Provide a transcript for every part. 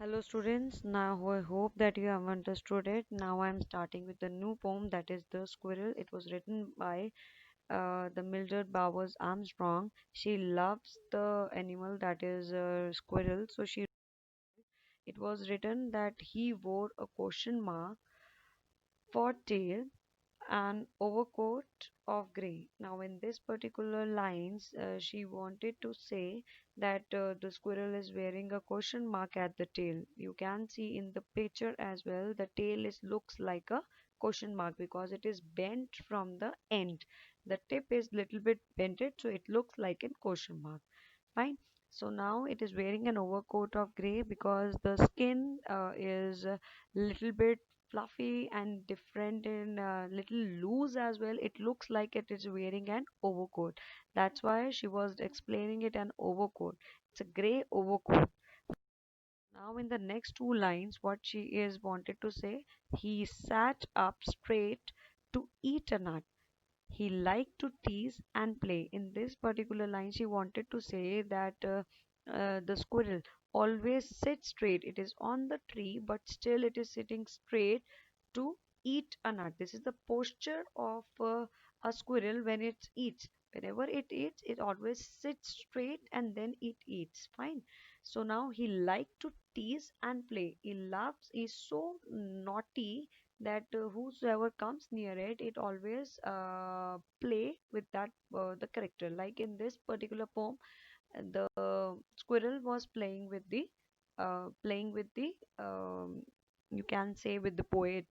Hello students, now I hope that you have understood it. Now I am starting with the new poem that is The Squirrel. It was written by the Mildred Bowers Armstrong. She loves the animal that is squirrel. It was written that he wore a question mark for tail an overcoat of grey. Now, in this particular lines, she wanted to say that the squirrel is wearing a question mark at the tail. You can see in the picture as well, the tail is looks like a question mark because it is bent from the end. The tip is little bit bented, so it looks like a question mark. Fine. So now it is wearing an overcoat of gray because the skin is a little bit fluffy and different and little loose as well. It looks like it is wearing an overcoat. That's why she was explaining it an overcoat. It's a gray overcoat. Now in the next two lines, what she is wanted to say, he sat up straight to eat a nut. He liked to tease and play. In this particular line, she wanted to say that the squirrel always sits straight. It is on the tree, but still it is sitting straight to eat a nut. This is the posture of a squirrel when it eats. Whenever it eats, it always sits straight and then it eats. Fine. So now he liked to tease and play. He's so naughty that whosoever comes near it, it always play with the character. Like in this particular poem, the squirrel was playing with the you can say with the poet.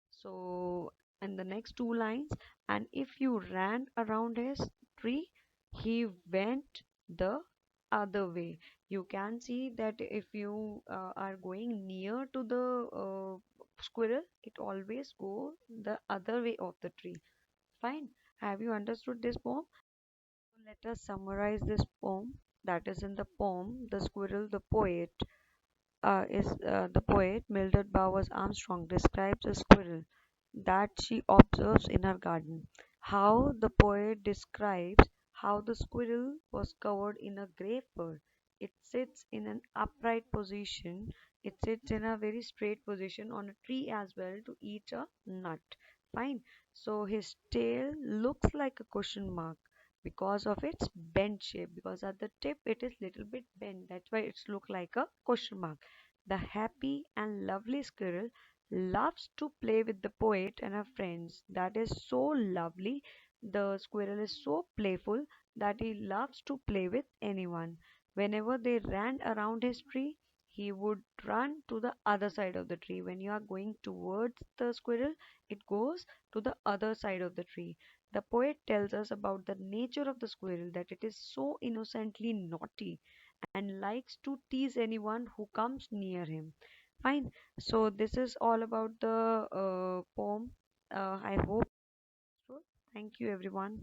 So, in the next two lines, and if you ran around his tree, he went the other way. You can see that if you are going near to the squirrel, it always go the other way of the tree. Fine. Have you understood this poem? Let us summarize this poem. That is in the poem, The Squirrel, the Poet. Is The poet Mildred Bowers Armstrong describes a squirrel that she observes in her garden. How the poet describes how the squirrel was covered in a grey fur. It sits in an upright position. It sits in a very straight position on a tree as well to eat a nut. Fine. So his tail looks like a question mark because of its bent shape, because at the tip it is little bit bent, that's why it's look like a question mark. The happy and lovely squirrel loves to play with the poet and her friends. That is so lovely. The squirrel is so playful that he loves to play with anyone. Whenever they ran around his tree, he would run to the other side of the tree. When you are going towards the squirrel, it goes to the other side of the tree. The poet tells us about the nature of the squirrel, that it is so innocently naughty and likes to tease anyone who comes near him. Fine. So this is all about the poem. I hope so. Thank you, everyone.